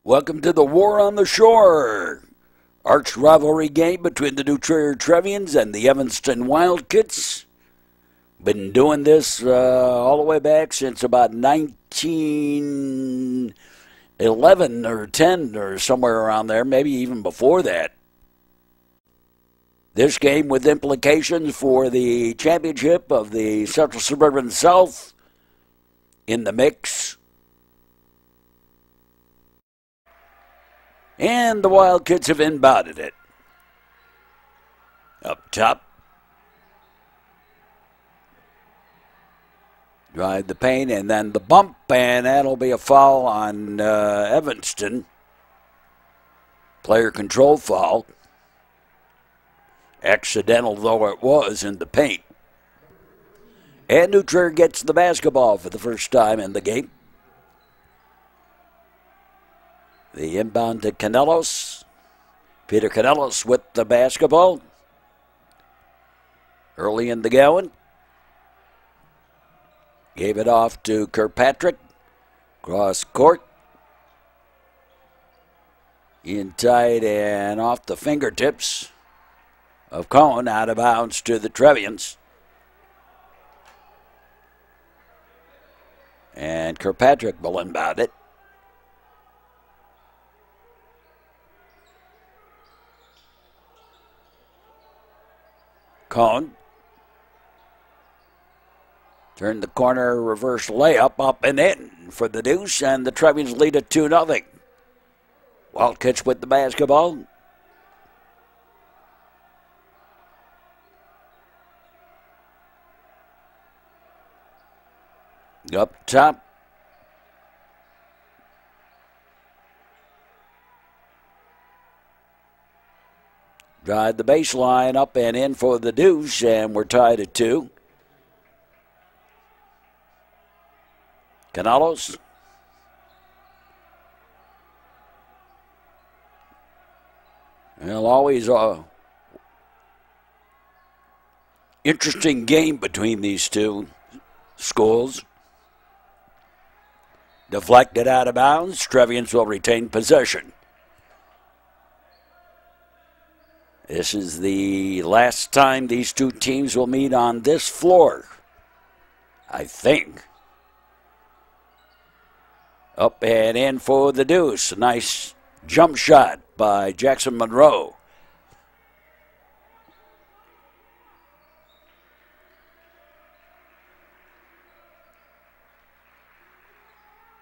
Welcome to the War on the Shore. Arch rivalry game between the New Trier Trevians and the Evanston Wildkits. Been doing this all the way back since about 1911 or 10 or somewhere around there, maybe even before that. This game with implications for the championship of the Central Suburban South in the mix. And the Wildkits have inbounded it. Up top. Drive the paint and then the bump, and that'll be a foul on Evanston. Player control foul. Accidental though it was in the paint. And New Trier gets the basketball for the first time in the game. The inbound to Canelos. Peter Canelos with the basketball. Early in the going. Gave it off to Kirkpatrick. Cross court. In tight and off the fingertips of Cohen, out of bounds to the Trevians. And Kirkpatrick will inbound it. Cohen. Turn the corner, reverse layup, up and in for the deuce, and the Trevians lead it 2-0. Wildkits with the basketball. Up top. Drive the baseline up and in for the deuce, and we're tied at 2. Canelos. Well, always a interesting game between these two schools. Deflected out of bounds. Trevians will retain possession. This is the last time these two teams will meet on this floor, I think. Up and in for the deuce. A nice jump shot by Jackson Monroe.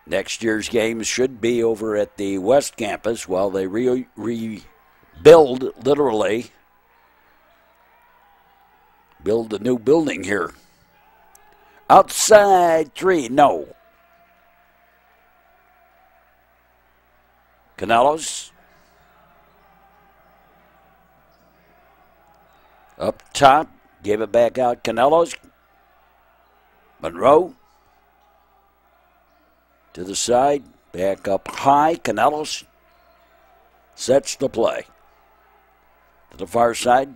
Next year's games should be over at the West Campus while they rebuild, literally. Build a new building here. Outside three, no. Canelos. Up top, gave it back out. Canelos. Monroe. To the side, back up high. Canelos sets the play. To the far side.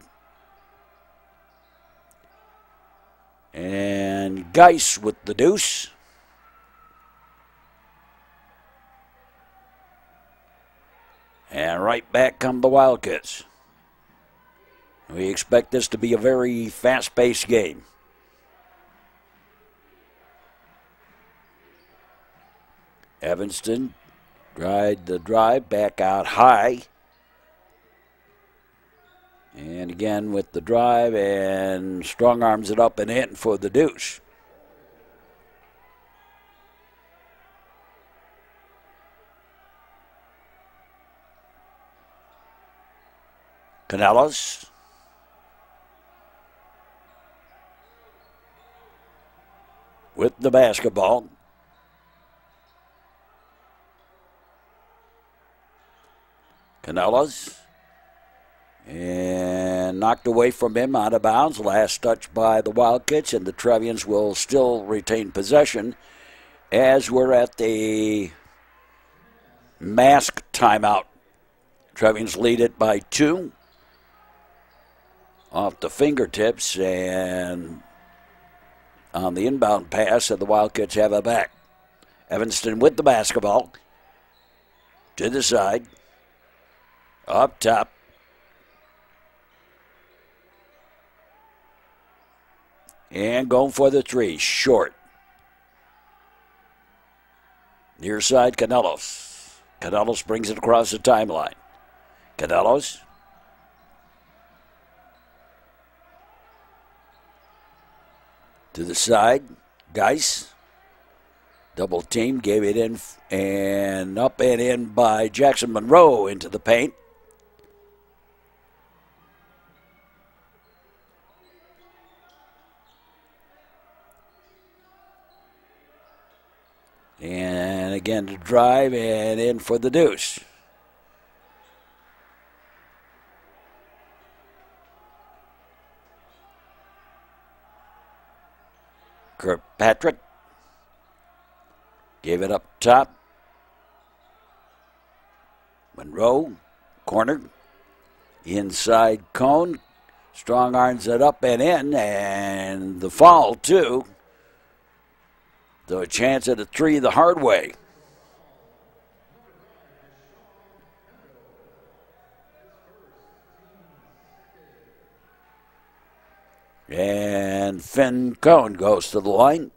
And Geis with the deuce. And right back come the Wildkits. We expect this to be a very fast-paced game. Evanston tried the drive, back out high. And again with the drive, and strong arms it up and in for the deuce. Canelos. With the basketball. Canelos. And knocked away from him, out of bounds. Last touch by the Wildkits, and the Trevians will still retain possession as we're at the mask timeout. Trevians lead it by 2. Off the fingertips, and on the inbound pass, and the Wildkits have it back. Evanston with the basketball. To the side. Up top. And going for the three. Short. Near side, Canelos. Canelos brings it across the timeline. Canelos. To the side. Geis. Double team. Gave it in and up and in by Jackson Monroe into the paint. And again to drive and in for the deuce. Kirkpatrick gave it up top. Monroe, corner, inside Cone. Strong arms it up and in, and the foul too. So a chance at a three the hard way. And Finn Cone goes to the line.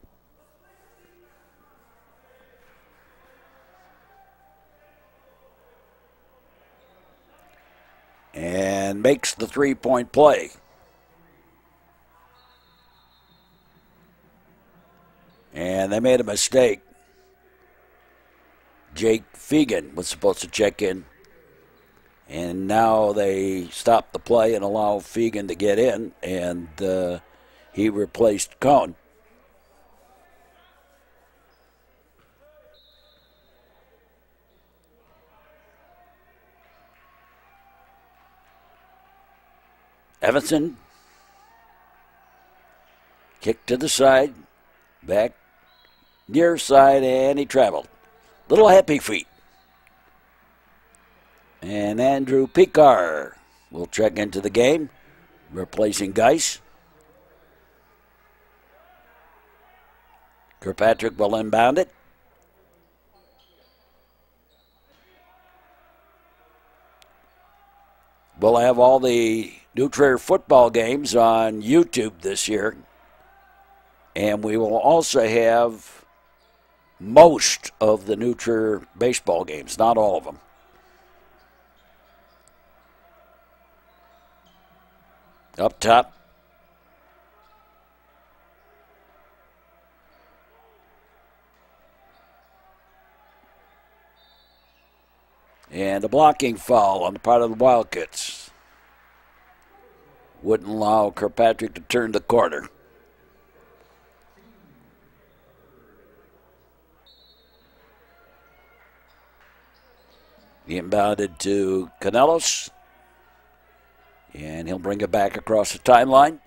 And makes the three-point play. And they made a mistake. Jake Fegan was supposed to check in. And now they stop the play and allow Fegan to get in. And he replaced Cone. Evanston. Kick to the side. Back near side, and he traveled. Little happy feet. And Andrew Picar will check into the game, replacing Geis. Kirkpatrick will inbound it. We'll have all the New Trier football games on YouTube this year. And we will also have most of the New Trier baseball games, not all of them. Up top. And a blocking foul on the part of the Wildkits. Wouldn't allow Kirkpatrick to turn the corner. He inbounded to Canelos. And he'll bring it back across the timeline.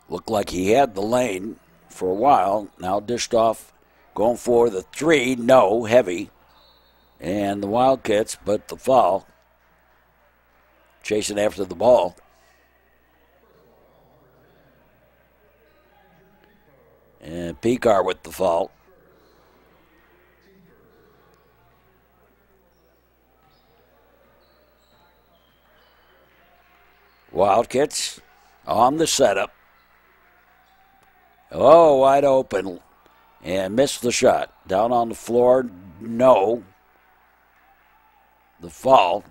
Looked like he had the lane for a while. Now dished off. Going for the three. No, heavy. And the Wildcats, but the foul. Chasing after the ball. And Picar with the foul. Wildkits on the setup. Oh, wide open. And missed the shot. Down on the floor, no. The foul.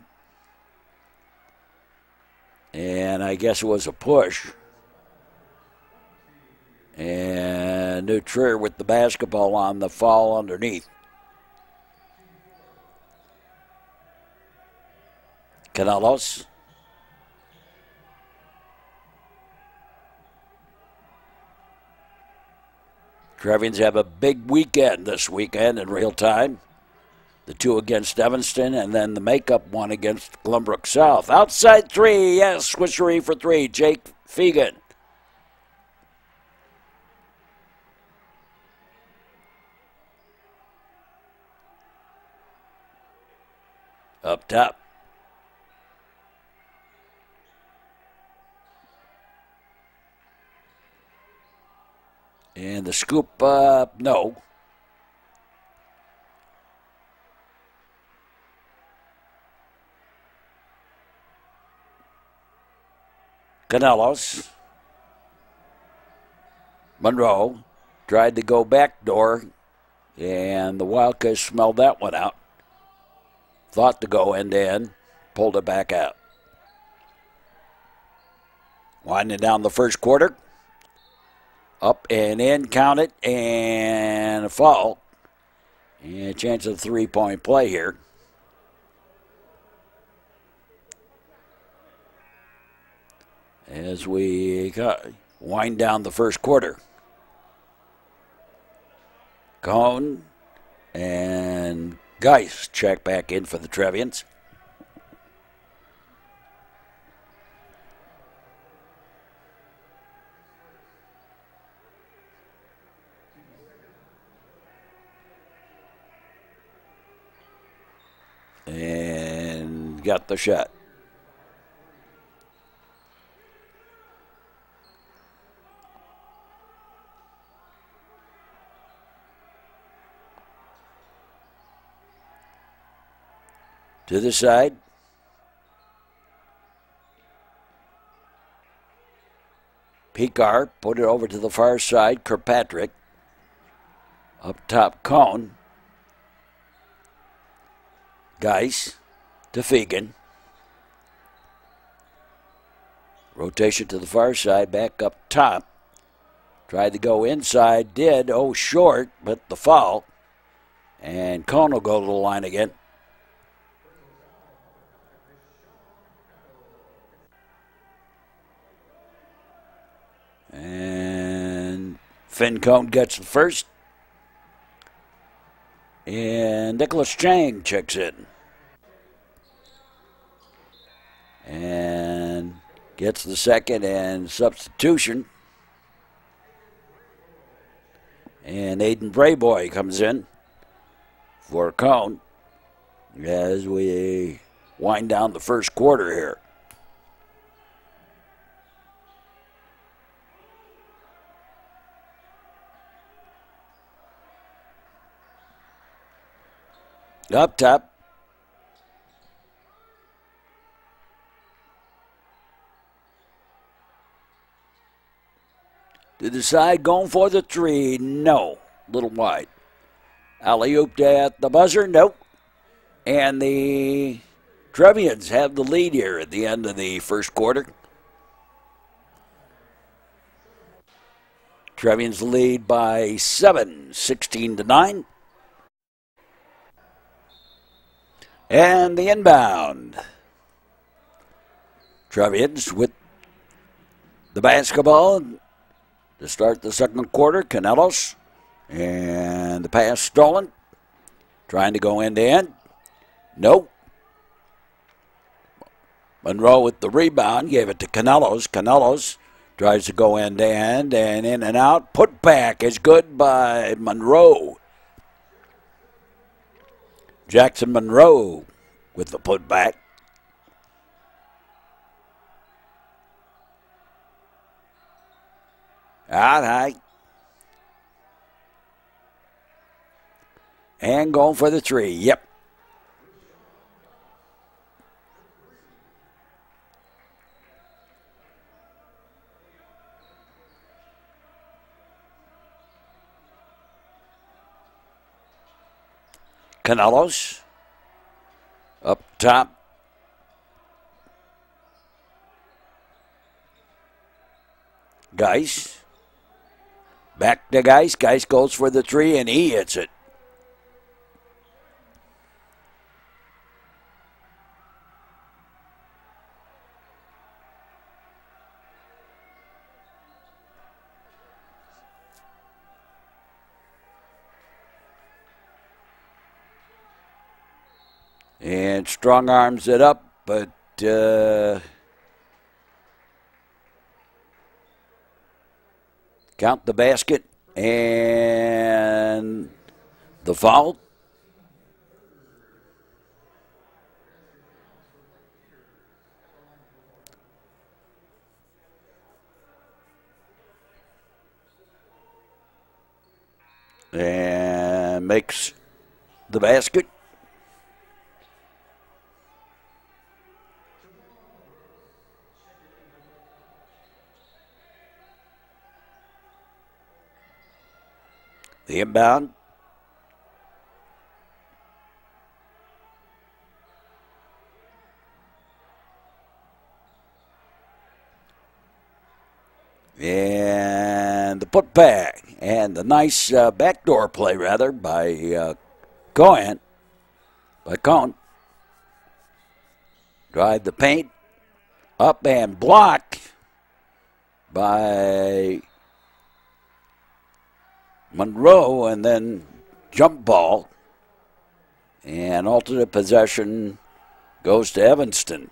And I guess it was a push. And New Trier with the basketball on the foul underneath. Canelos. Trevians have a big weekend this weekend in real time. The two against Evanston, and then the makeup one against Glenbrook South. Outside three, yes, swishery for three, Jake Fegan. Up top. And the scoop, no. Canelos. Monroe tried to go backdoor, and the Wildcats smelled that one out. Thought to go end-to-end, pulled it back out. Winding down the first quarter. Up and in, count it, and a foul. And a chance of three-point play here. As we wind down the first quarter. Cone and Geis check back in for the Trevians. And got the shot. To the side. Picar put it over to the far side. Kirkpatrick. Up top, Cone. Geis to Fegan. Rotation to the far side, back up top. Tried to go inside, did. Oh, short, but the foul. And Cone will go to the line again. And Finn Cone gets the first. And Nicholas Chang checks in. And gets the second and substitution. And Aiden Brayboy comes in for Cone as we wind down the first quarter here. Up top. To the side, going for the three. No. Little wide. Alley-oop at the buzzer. Nope. And the Trevians have the lead here at the end of the first quarter. Trevians lead by 7, 16-9. And the inbound. Trevians with the basketball to start the second quarter. Canelos. And the pass stolen. Trying to go end-to-end. Nope. Monroe with the rebound. Gave it to Canelos. Canelos tries to go end-to-end and in and out. Put back is good by Monroe. Jackson Monroe with the putback. Out high. And going for the three. Yep. Canelos up top. Geis. Back to Geis. Geis goes for the three and he hits it. And strong arms it up, but count the basket and the foul. And makes the basket. The inbound. And the putback. And the nice backdoor play, rather, by Cohen. Drive the paint. Up and block by Monroe, and then jump ball. And alternate possession goes to Evanston.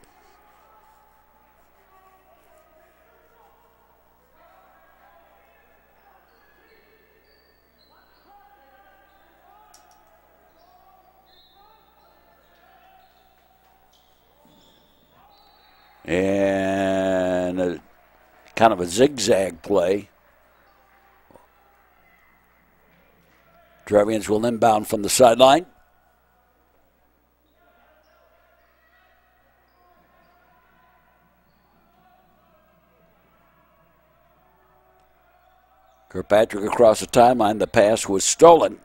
And kind of a zigzag play. Trevians will inbound from the sideline. Kirkpatrick across the timeline. The pass was stolen.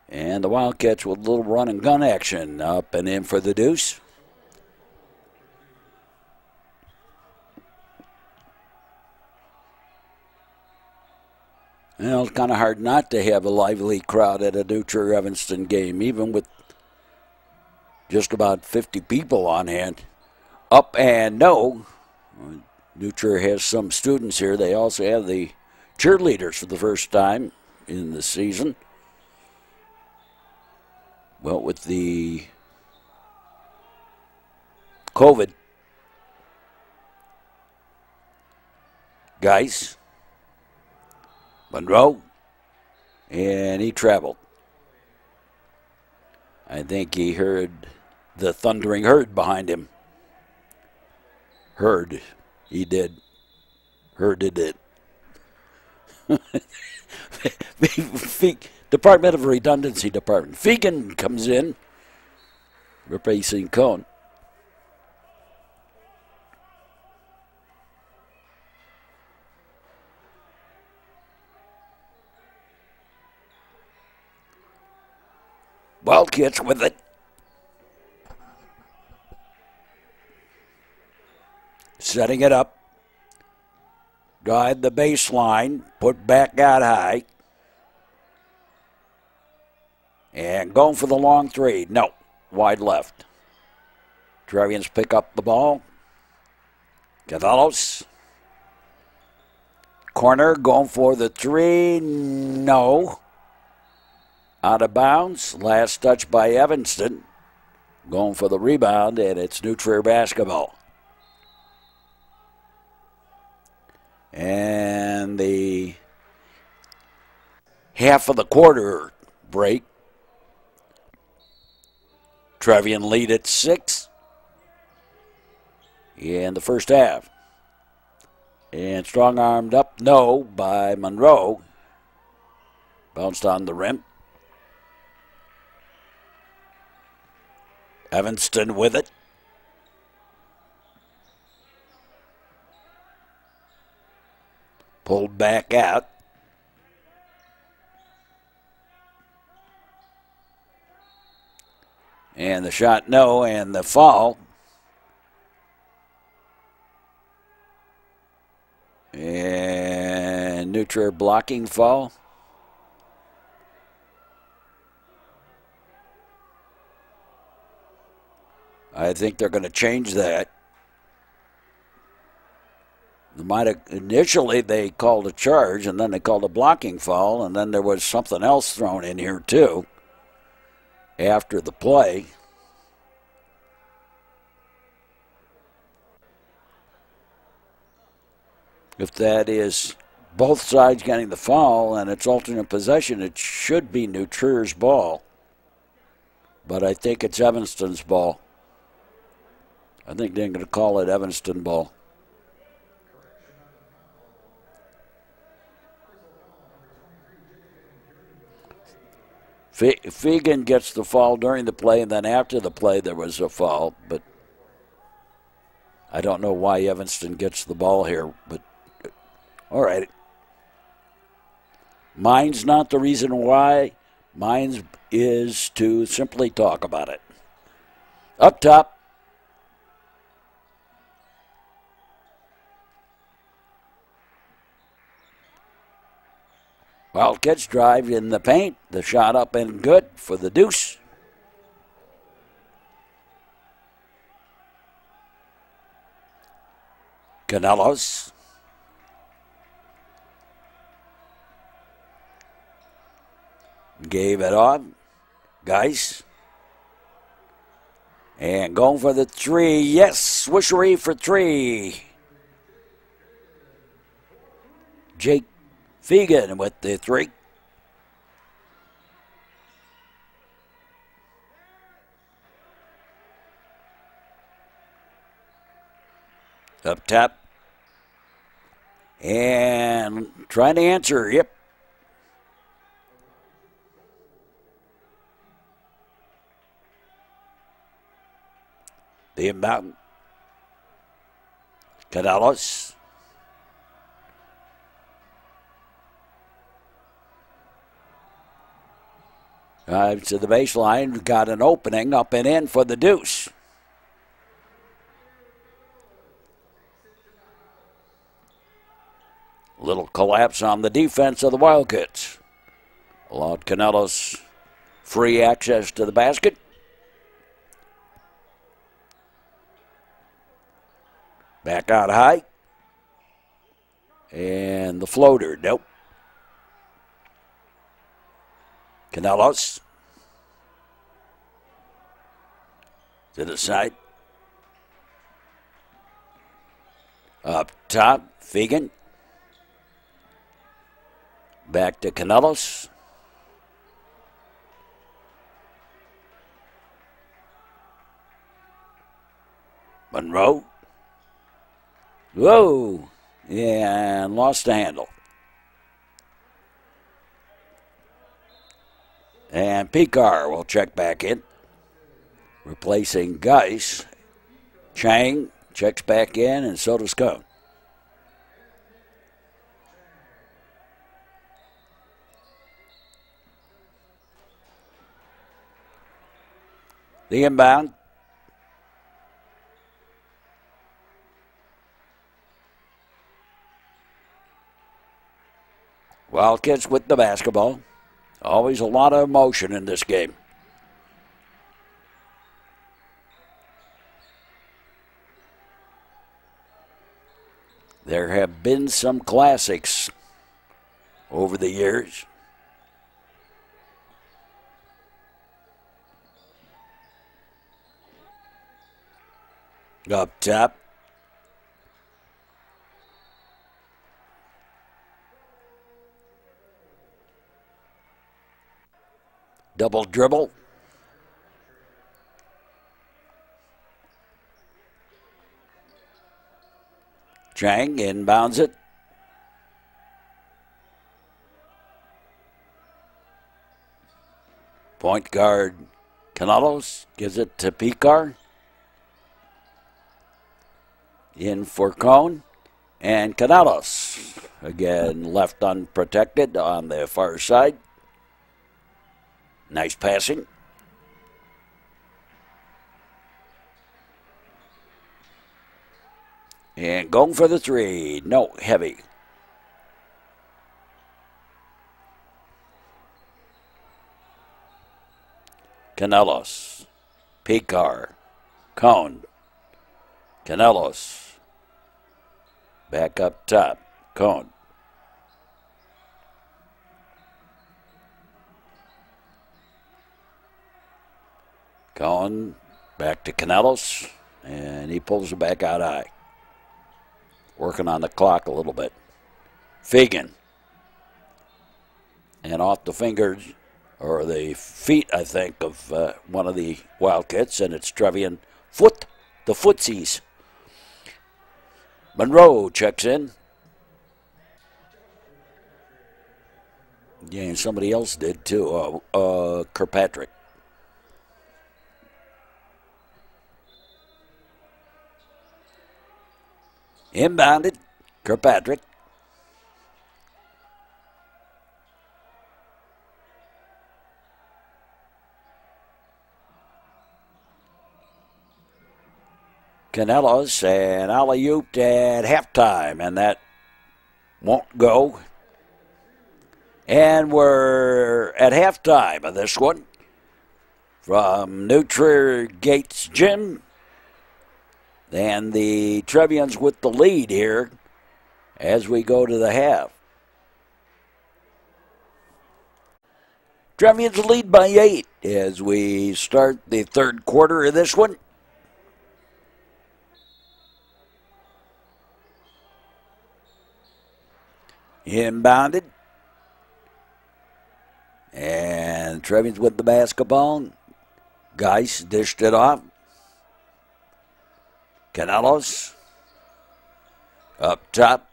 And the Wildcats with a little run and gun action. Up and in for the deuce. Well, it's kind of hard not to have a lively crowd at a Dutcher Evanston game, even with just about 50 people on hand. Up and no. Dutcher has some students here. They also have the cheerleaders for the first time in the season. Well, with the COVID, guys. Monroe, and he traveled. I think he heard the thundering herd behind him. Heard, he did. Herded it. Department of Redundancy Department. Fegan comes in, replacing Cohn. Wildkits with it. Setting it up. Drive the baseline. Put back out high. And going for the long three. No. Wide left. Trevians pick up the ball. Cavalos. Corner going for the three. No. Out of bounds. Last touch by Evanston. Going for the rebound, and it's New Trier basketball. And the half of the quarter break. Trevian lead at 6 in the first half. And strong-armed up, no, by Monroe. Bounced on the rim. Evanston with it. Pulled back out. And the shot, no, and the foul. And New Trier blocking foul. I think they're going to change that. Initially, they called a charge, and then they called a blocking foul, and then there was something else thrown in here, too, after the play. If that is both sides getting the foul and it's alternate possession, it should be New Trier's ball. But I think it's Evanston's ball. I think they're going to call it Evanston ball. Fegan gets the foul during the play, and then after the play there was a foul. But I don't know why Evanston gets the ball here. But all right. Mine's not the reason why. Mine is to simply talk about it. Up top. Wildkits drive in the paint. The shot up and good for the deuce. Canelos. Gave it on. Geis. And going for the three. Yes, swishery for three. Jake Fegan with the three. Up top. And trying to answer. Yep. The inbound. Canelos. Drives to the baseline. Got an opening up and in for the deuce. Little collapse on the defense of the Wildkits. Allowed Canelos free access to the basket. Back out high. And the floater, nope. Canelos. To the side. Up top, Fegan. Back to Canelos. Monroe. Whoa. And lost the handle. And Picard will check back in. Replacing Geis. Chang checks back in, and so does Cone. The inbound. Wildkits with the basketball. Always a lot of emotion in this game. There have been some classics over the years. Up top. Double dribble. Chang inbounds it. Point guard Canelos gives it to Picard. In for Cone. And Canelos, again, left unprotected on the far side. Nice passing. And going for the three. No, heavy. Canelos. Picard. Cone. Canelos. Back up top. Cone. Cone back to Canelos, and he pulls it back out high. Working on the clock a little bit. Fegan. And off the fingers, or the feet, I think, of one of the Wildkits, and it's Trevian foot, the footsies. Monroe checks in. Yeah, and somebody else did too, Kirkpatrick. Inbounded, Kirkpatrick. Canelos and alley-ooped at halftime, and that won't go. And we're at halftime of this one from New Trier Gates Gym. And the Trevians with the lead here as we go to the half. Trevians lead by 8 as we start the third quarter of this one. Inbounded. And Trevians with the basketball. Geis dished it off. Canelos. Up top.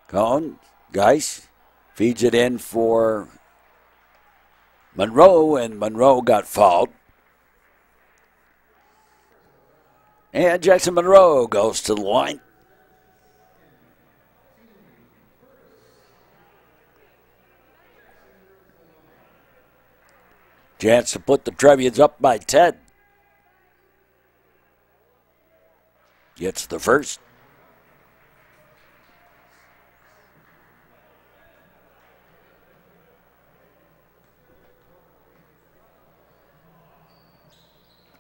Cone. Geis feeds it in for Monroe, and Monroe got fouled. And Jackson Monroe goes to the line. Chance to put the Trevians up by 10. Gets the first.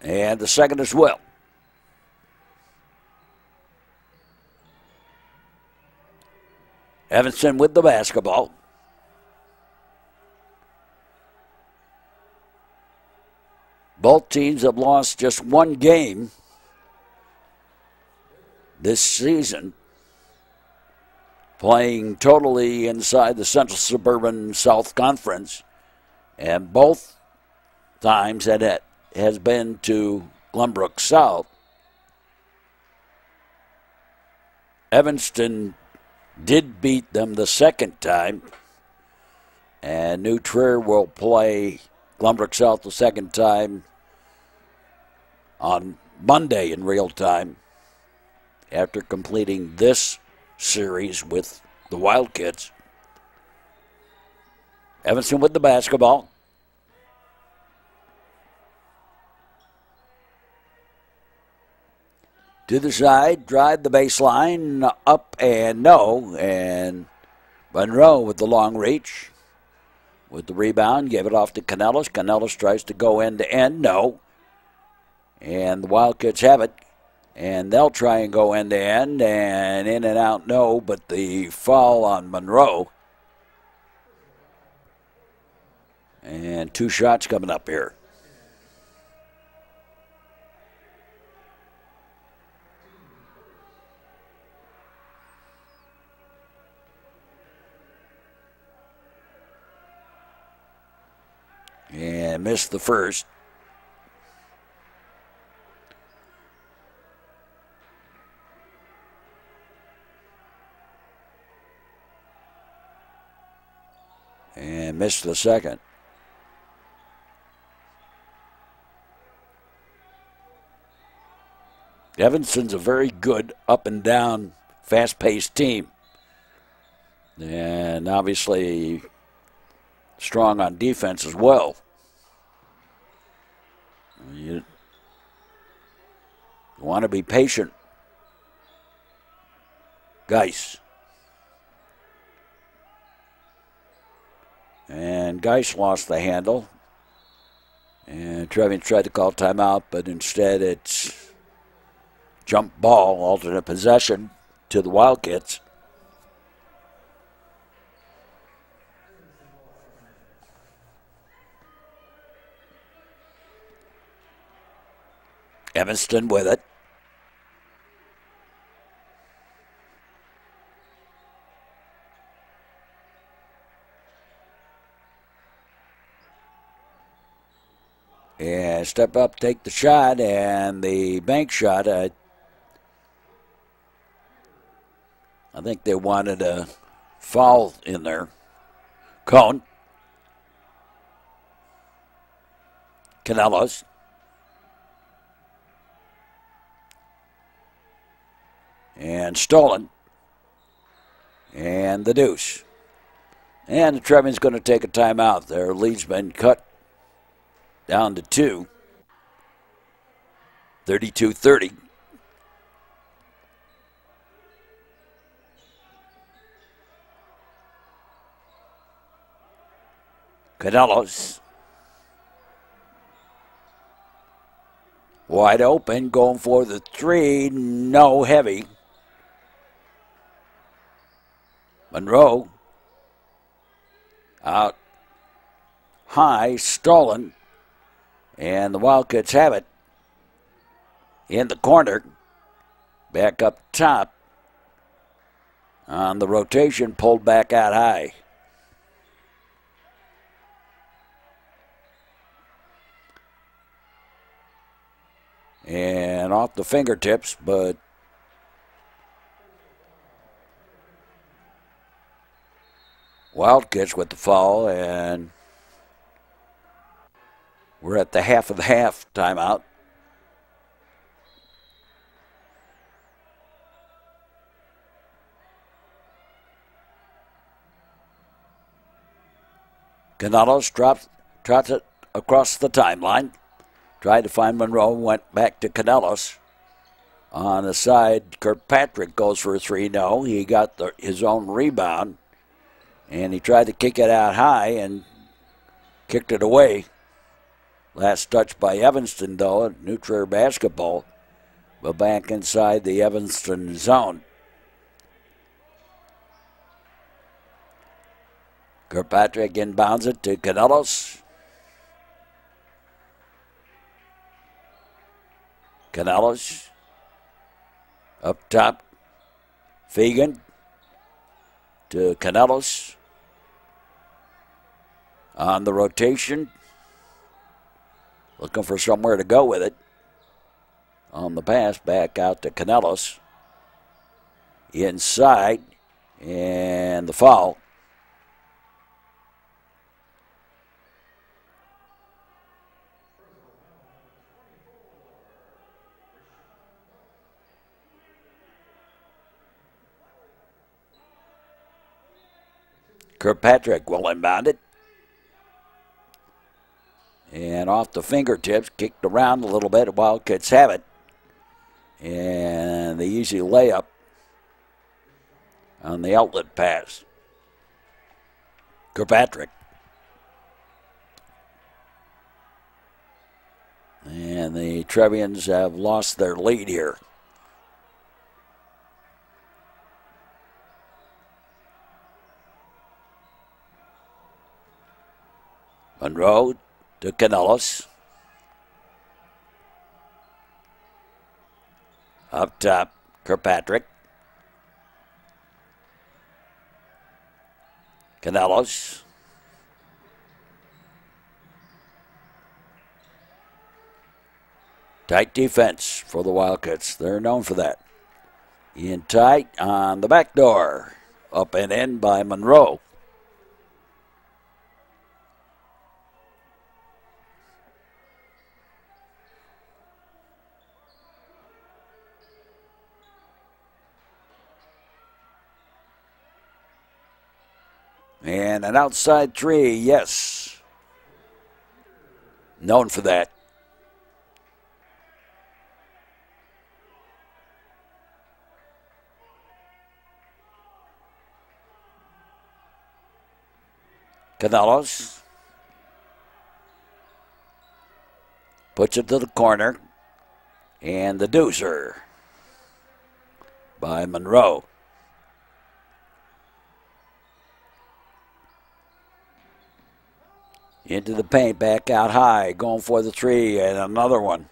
And the second as well. Evanston with the basketball. Both teams have lost just one game this season, playing totally inside the Central Suburban South Conference, and both times that it has been to Glenbrook South. Evanston did beat them the second time, and New Trier will play Glenbrook South the second time on Monday in real time after completing this series with the Wildkits. Evanston with the basketball. To the side, drive the baseline, up and no, and Monroe with the long reach. With the rebound, gave it off to Canelos. Canelos tries to go end to end, no. And the Wildcats have it, and they'll try and go end to end, and in and out, no, but the foul on Monroe. And 2 shots coming up here. And missed the first. And missed the second. Evanston's a very good up and down, fast-paced team. And obviously strong on defense as well. You want to be patient. Geis. And Geis lost the handle. And Trevians tried to call timeout, but instead it's jump ball, alternate possession to the Wildkits. Evanston with it. And step up, take the shot, and the bank shot. I think they wanted a foul in there. Cone. Canelos. And stolen. And the deuce. And the Trevians going to take a timeout. Their lead's been cut down to 2. 32-30. Canelos. Wide open, going for the three. No, heavy. Monroe. Out high, stolen. And the Wildkits have it. In the corner. Back up top. On the rotation, pulled back out high. And off the fingertips, but Wildkits with the foul, and we're at the half of the half timeout. Canelos trots it across the timeline. Tried to find Monroe, went back to Canelos. On the side, Kirkpatrick goes for a three. No, he got his own rebound. And he tried to kick it out high and kicked it away. Last touch by Evanston, though, New Trier basketball. But back inside the Evanston zone. Kirkpatrick inbounds it to Canelos. Canelos up top. Fegan to Canelos. On the rotation. Looking for somewhere to go with it. On the pass, back out to Canelos. Inside. And the foul. Kirkpatrick will inbound it. And off the fingertips, kicked around a little bit. Wildkits have it. And the easy layup on the outlet pass. Kirkpatrick. And the Trevians have lost their lead here. Monroe to Canelos. Up top, Kirkpatrick. Canelos. Tight defense for the Wildkits. They're known for that. In tight on the back door. Up and in by Monroe. And an outside three, yes. Known for that. Canelos. Puts it to the corner. And the deucer by Monroe. Into the paint, back out high, going for the three, and another one.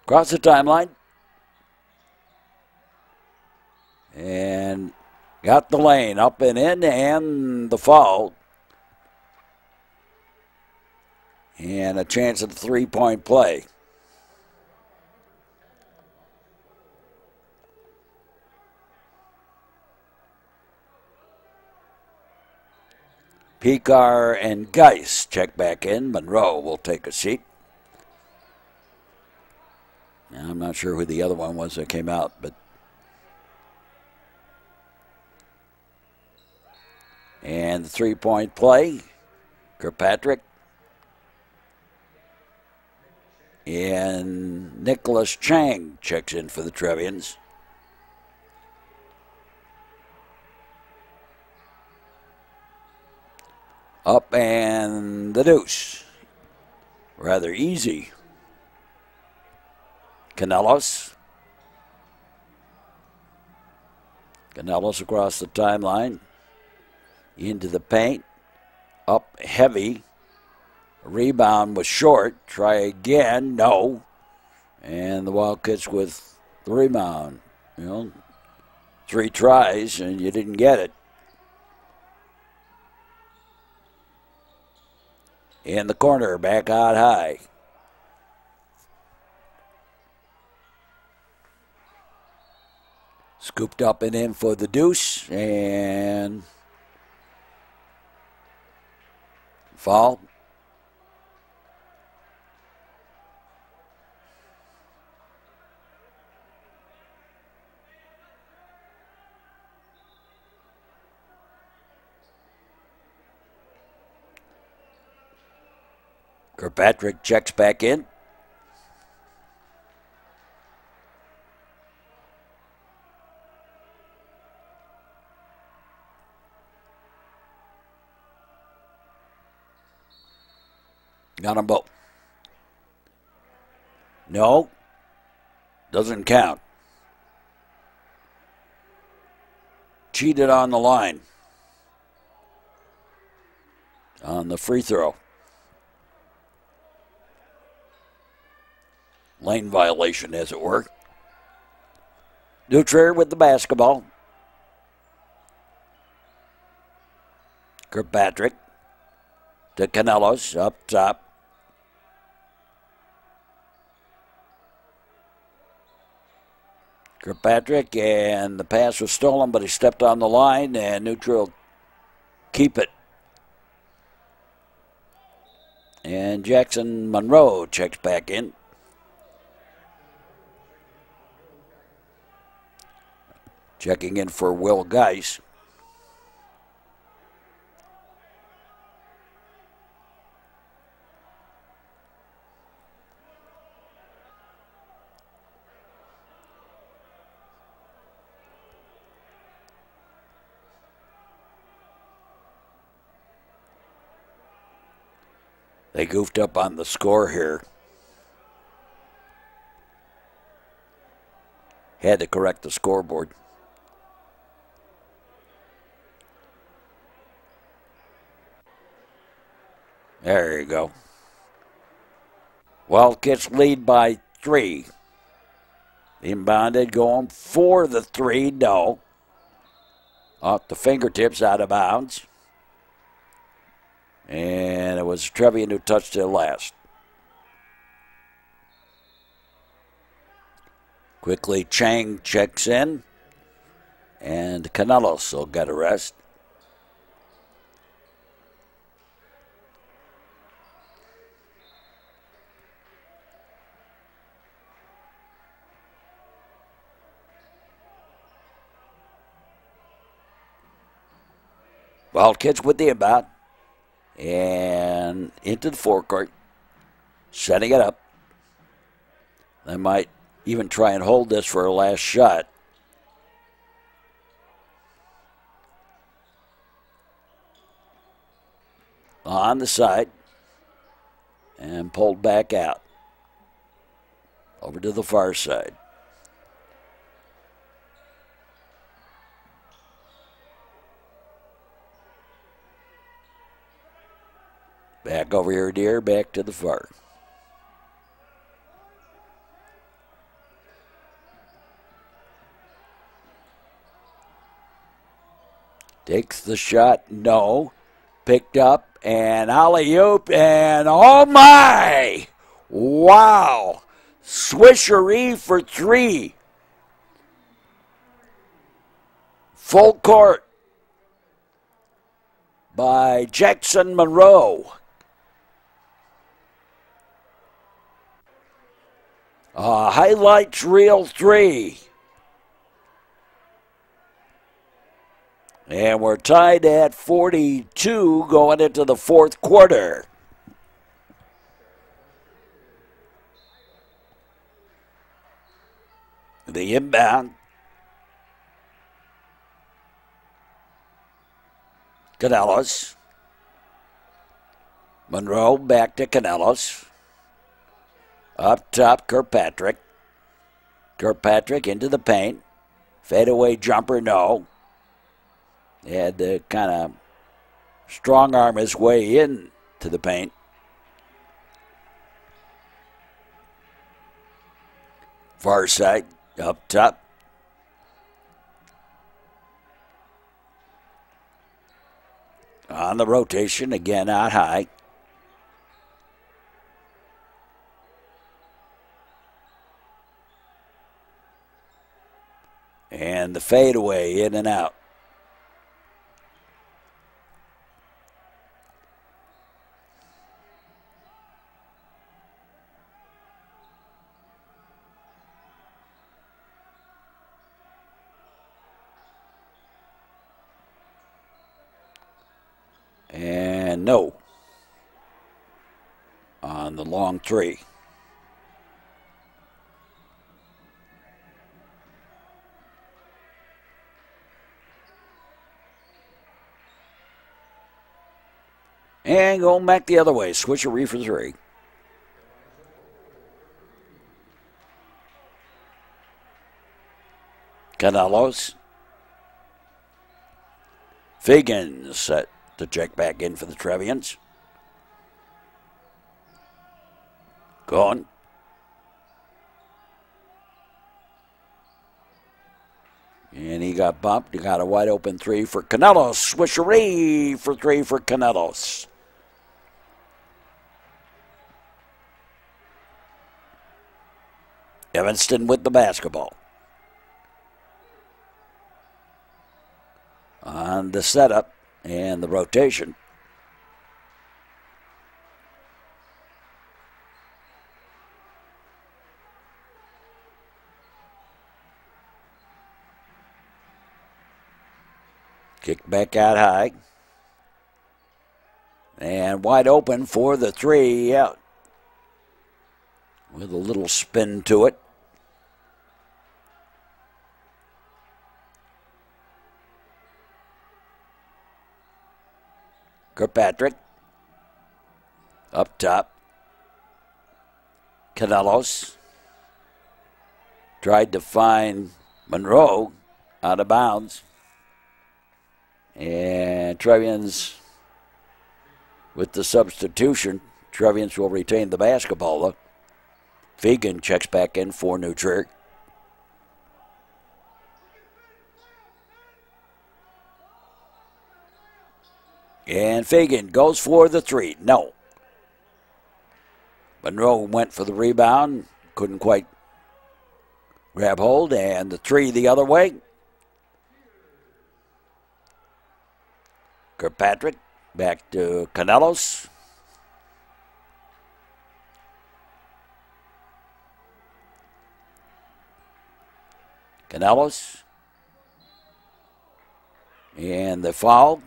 Across the timeline. And got the lane, up and in, and the foul. And a chance at the three-point play. Pekar and Geis check back in. Monroe will take a seat. Now, I'm not sure who the other one was that came out, but. And the three-point play. Kirkpatrick. And Nicholas Chang checks in for the Trevians. Up and the deuce. Rather easy. Canelos. Canelos across the timeline. Into the paint. Up heavy. Rebound was short. Try again. No. And the Wildkits with the rebound. 3 tries and you didn't get it. In the corner, back out high. Scooped up and in for the deuce, and foul. Kirkpatrick checks back in. Got them both. No. Doesn't count. Cheated on the line. On the free throw. Lane violation, as it were. Dutrier with the basketball. Kirkpatrick to Canelos up top. Kirkpatrick, and the pass was stolen, but he stepped on the line, and Neutral keep it. And Jackson Monroe checks back in. Checking in for Will Geis. They goofed up on the score here. Had to correct the scoreboard. There you go. Wildkits lead by 3. Inbounded, going for the 3. No. Off the fingertips, out of bounds. And it was Trevian who touched it last. Quickly, Chang checks in. And Canelos will get a rest. Wildkits with the inbound. And into the forecourt. Setting it up. They might even try and hold this for a last shot. On the side. And pulled back out. Over to the far side. Back over here, dear. Back to the far. Takes the shot. No. Picked up. And alley-oop. And oh my! Wow! Swishery for 3. Full court by Jackson Monroe. Highlights reel 3. And we're tied at 42 going into the fourth quarter. the inbound. Canelos. Monroe back to Canelos. Up top, Kirkpatrick. Kirkpatrick into the paint. Fadeaway jumper, no. He had to kind of strong arm his way in to the paint. Far side, up top. On the rotation, again out high. And the fadeaway in and out. And no on the long three. And going back the other way, switcheroo for three. Canelos. Fagan set to check back in for the Trevians. Gone. And he got bumped. He got a wide open three for Canelos. Swisheree for three for Canelos. Evanston with the basketball. On the setup and the rotation. Kick back out high. And wide open for the three out. With a little spin to it. Kirkpatrick. Up top. Canelos. Tried to find Monroe out of bounds. And Trevians with the substitution. Trevians will retain the basketball though. Fagan checks back in for New Trier. And Fagan goes for the three. No. Monroe went for the rebound. Couldn't quite grab hold. And the three the other way. Kirkpatrick back to Canelos. Canelos. And the foul.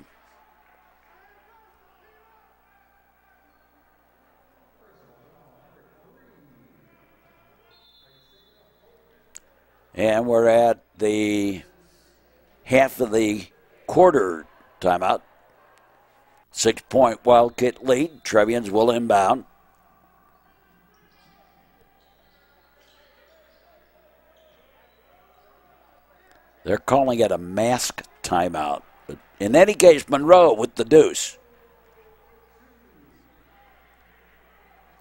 And we're at the half of the quarter timeout. 6-point Wildkit lead. Trevians will inbound. They're calling it a mask timeout. But in any case, Monroe with the deuce.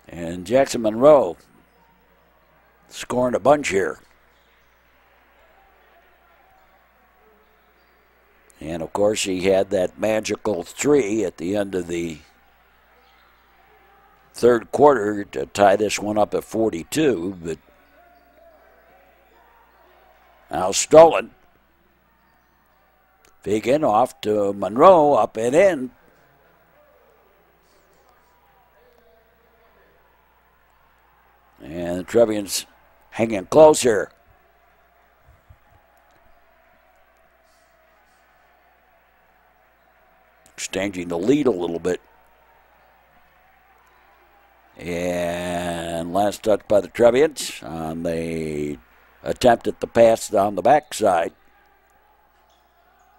And Jackson Monroe scoring a bunch here. And, of course, he had that magical three at the end of the third quarter to tie this one up at 42. But now stolen. Fagan off to Monroe, up and in. And the Trevians hanging close here. Exchanging the lead a little bit. And last touch by the Trevians on the attempt at the pass down the backside.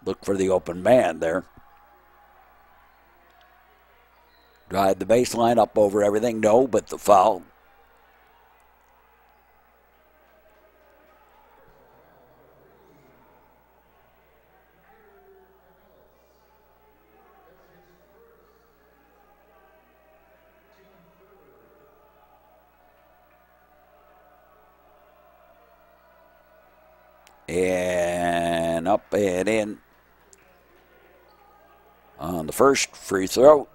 Look for the open man there. Drive the baseline up over everything. No, but the foul. And up and in on the first free throw.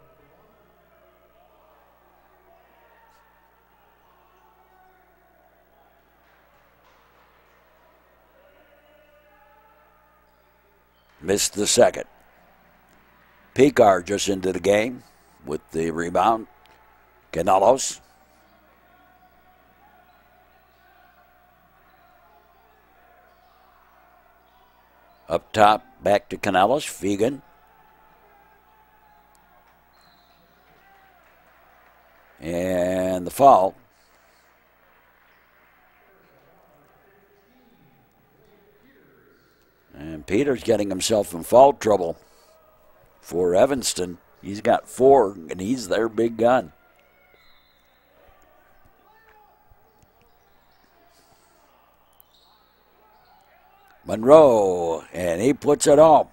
Missed the second. Picar just into the game with the rebound. Canelos. Up top, back to Canelos. Fegan. And the foul. And Peter's getting himself in foul trouble for Evanston. He's got 4, and he's their big gun. Monroe, and he puts it home.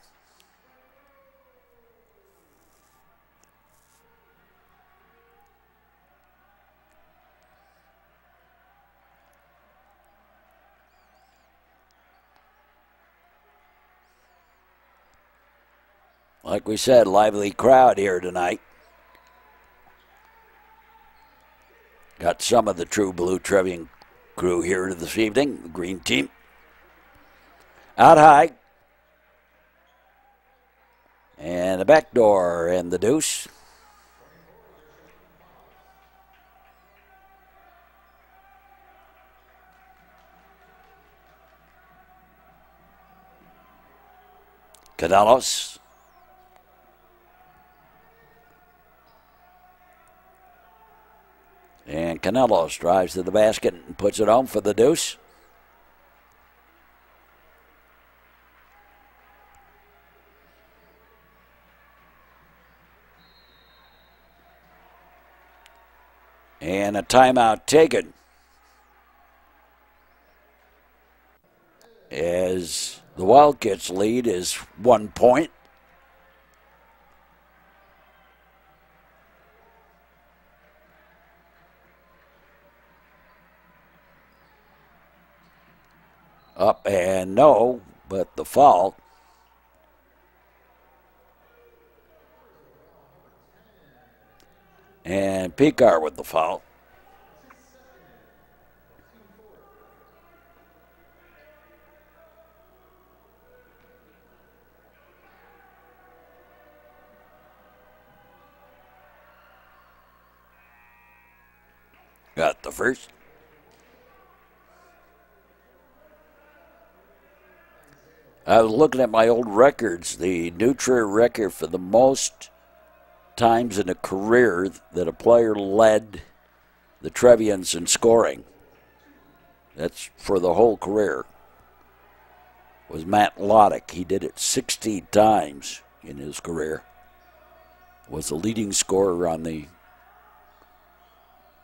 Like we said, lively crowd here tonight. Got some of the true blue Trevian crew here this evening, the green team. Out high. And the back door and the deuce. Canelos. And Canelos drives to the basket and puts it home for the deuce. And a timeout taken as the Wildkits lead is 1 point. Up and no, but the foul. And Picar with the foul. Got the first. I was looking at my old records. The New Trier record for the most times in a career that a player led the Trevians in scoring. That's for the whole career. Was Matt Loddick. He did it 60 times in his career. Was the leading scorer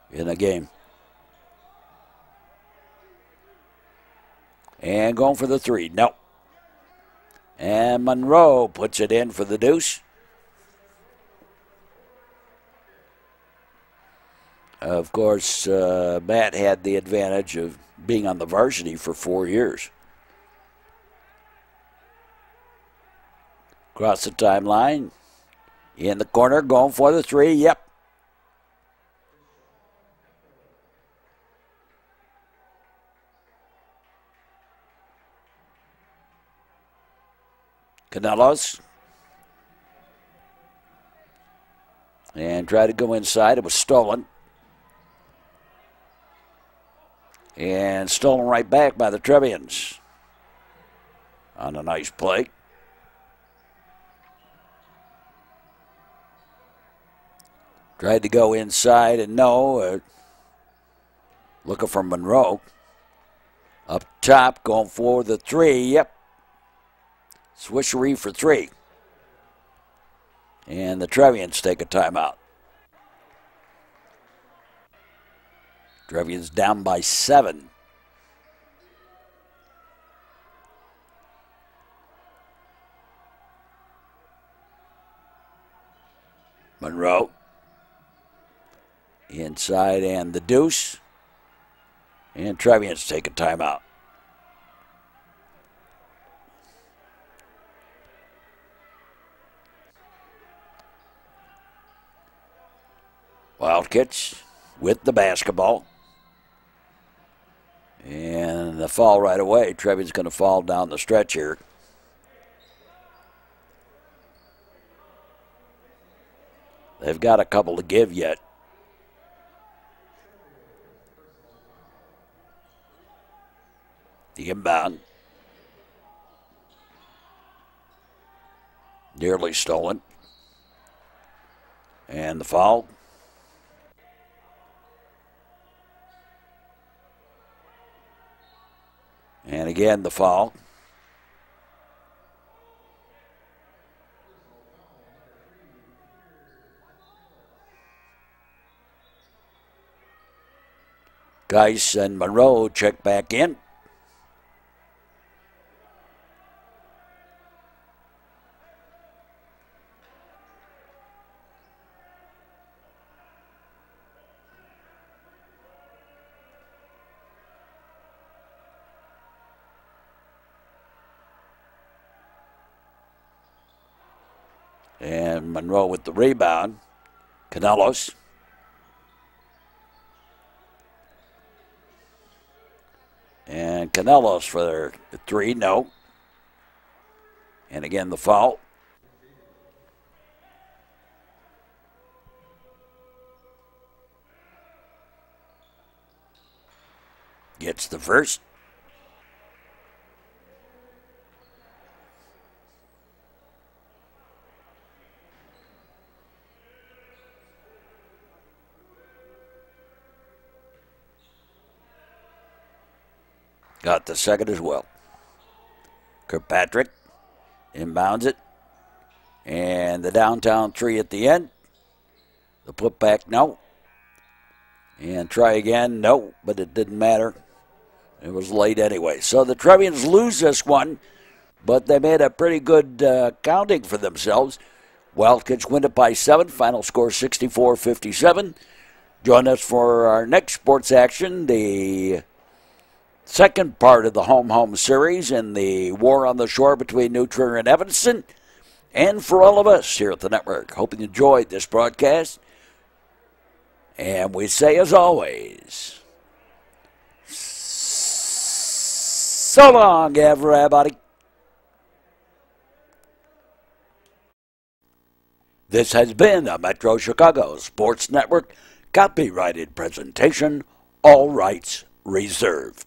in a game. And going for the three. No. And Monroe puts it in for the deuce. Of course, Matt had the advantage of being on the varsity for 4 years. Across the timeline. In the corner, going for the three. Yep. Canelos. And tried to go inside. It was stolen. And stolen right back by the Trevians on a nice play. Tried to go inside and no. Looking for Monroe. Up top, going for the 3. Yep. Swishery for 3. And the Trevians take a timeout. Trevians down by 7. Monroe. Inside and the deuce. And Trevians take a timeout. Wildkits with the basketball. And the fall right away. Trevian's going to fall down the stretch here. They've got a couple to give yet. The inbound. Nearly stolen. And the foul. And again, the foul. Geis and Monroe check back in. And Monroe with the rebound. Canelos. And Canelos for their 3, no. And again, the foul. Gets the first. Got the second as well. Kirkpatrick inbounds it. And the downtown 3 at the end. The putback, no. And try again, no, but it didn't matter. It was late anyway. So the Trevians lose this one, but they made a pretty good counting for themselves. Wildkits win it by 7. Final score 64-57. Join us for our next sports action, the second part of the home-home series in the war on the shore between New Trier and Evanston. And for all of us here at the network, hope you enjoyed this broadcast. And we say, as always, so long, everybody. This has been a Metro Chicago Sports Network copyrighted presentation, all rights reserved.